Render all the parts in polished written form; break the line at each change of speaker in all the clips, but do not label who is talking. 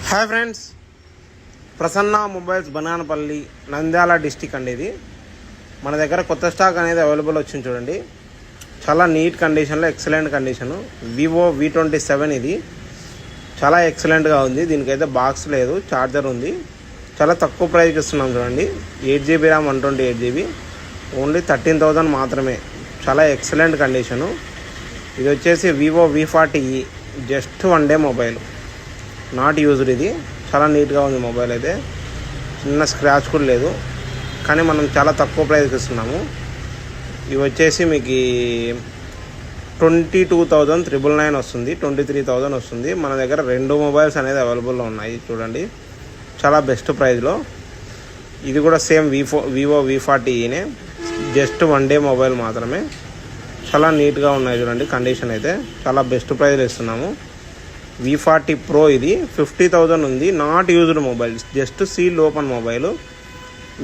Hi friends, Prasanna mobiles Banaganapalli Nandyal district అండి. ఇది మన దగ్గర కొత్త స్టాక్ అనేది అవైలబుల్ వచ్చింది చూడండి. చాలా నీట్ కండిషన్లో ఎక్సలెంట్ కండిషను వివో V27. ఇది చాలా ఎక్సలెంట్గా ఉంది. దీనికైతే బాక్స్ లేదు, ఛార్జర్ ఉంది. చాలా తక్కువ ప్రైస్కి ఇస్తున్నాం చూడండి. 8GB ర్యామ్ 128GB, ఓన్లీ 13,000 మాత్రమే. చాలా ఎక్సలెంట్ కండిషను. ఇది వచ్చేసి Vivo V40e, just 1 day mobile, not used. ఇది చాలా నీట్గా ఉంది మొబైల్. అయితే చిన్న స్క్రాచ్ కూడా లేదు, కానీ మనం చాలా తక్కువ ప్రైస్కి ఇస్తున్నాము. ఇవి వచ్చేసి మీకు 22,999 వస్తుంది, 23,000 వస్తుంది. మన దగ్గర 2 మొబైల్స్ అనేది అవైలబుల్లో ఉన్నాయి చూడండి, చాలా బెస్ట్ ప్రైస్లో. ఇది కూడా సేమ్ వివో V40eనే, జస్ట్ 1 డే మొబైల్ మాత్రమే. చాలా నీట్గా ఉన్నాయి చూడండి. కండిషన్ అయితే చాలా బెస్ట్ ప్రైస్లో ఇస్తున్నాము. V40 Pro ఇది 50,000 ఉంది, not used mobile, just seal open mobile.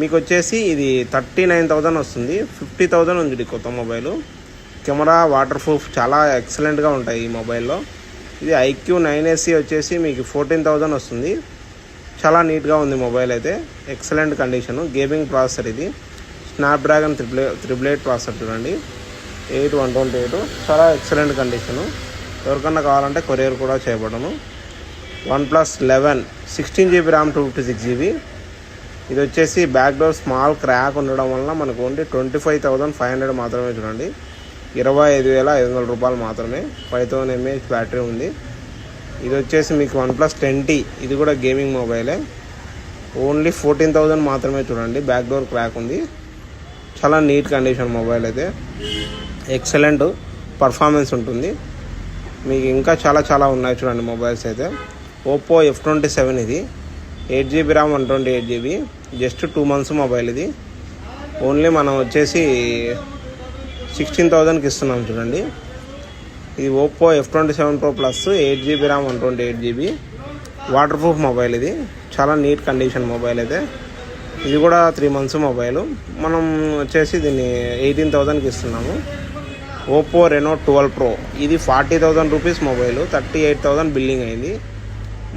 మీకు వచ్చేసి ఇది 39,000 వస్తుంది. 50,000 ఉంది కొత్త మొబైల్. కెమెరా, వాటర్ ప్రూఫ్ చాలా ఎక్సలెంట్గా ఉంటాయి ఈ మొబైల్లో. ఇది IQ 9SE వచ్చేసి మీకు 14,000 వస్తుంది. చాలా నీట్గా ఉంది మొబైల్ అయితే, ఎక్సలెంట్ కండిషను. గేమింగ్ ప్రాసెసర్ ఇది, స్నాప్డ్రాగన్ 888 ప్రాసెసర్ చూడండి, 8128. చాలా ఎక్సలెంట్ కండిషను. ఎవరికన్నా కావాలంటే కొరియర్ కూడా చేయబడను. OnePlus 11 16GB RAM 256GB. ఇది వచ్చేసి బ్యాక్ డోర్ స్మాల్ క్రాక్ ఉండడం వల్ల మనకు ఓన్లీ 25,500 మాత్రమే చూడండి. 25,500 రూపాయలు మాత్రమే. 5000 mAh బ్యాటరీ ఉంది. ఇది వచ్చేసి మీకు OnePlus 10T, ఇది కూడా గేమింగ్ మొబైలే, ఓన్లీ 14,000 మాత్రమే చూడండి. బ్యాక్ డోర్ క్రాక్ ఉంది. చాలా నీట్ కండిషన్ మొబైల్ అయితే, ఎక్సలెంట్ పర్ఫార్మెన్స్ ఉంటుంది. మీకు ఇంకా చాలా ఉన్నాయి చూడండి మొబైల్స్ అయితే. Oppo F27 ఇది 8GB RAM 128GB, just 2 months mobile. ఇది ఓన్లీ మనం వచ్చేసి 16,000కి ఇస్తున్నాం చూడండి. ఇది Oppo F27 Pro Plus 8GB RAM 128GB, water proof mobile. ఇది చాలా నీట్ కండిషన్ మొబైల్ అయితే. ఇది కూడా 3 months మొబైల్. మనం వచ్చేసి దీన్ని 18,000కి ఇస్తున్నాము. Oppo Reno 12 Pro ఇది 40,000 రూపీస్ మొబైల్, 38,000 బిల్లింగ్ అయింది.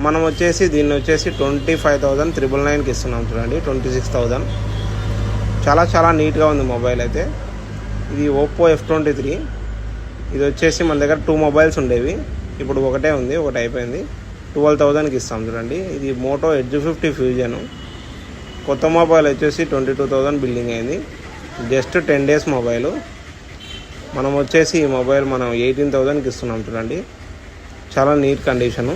మనం వచ్చేసి దీన్ని వచ్చేసి 25,999కి ఇస్తున్నాం చూడండి, 26,000. చాలా నీట్గా ఉంది మొబైల్ అయితే. ఇది Oppo F23. ఇది వచ్చేసి మన దగ్గర 2 మొబైల్స్ ఉండేవి, ఇప్పుడు ఒకటే ఉంది, ఒకటి అయిపోయింది. 12,000కి ఇస్తాం చూడండి. ఇది Moto Edge 50 Fusion. కొత్త మొబైల్ వచ్చేసి 22,000 బిల్లింగ్ అయింది, జస్ట్ 10 days మొబైలు. మనం వచ్చేసి ఈ మొబైల్ మనం 18,000కి ఇస్తున్నాం చూడండి. చాలా నీట్ కండిషను.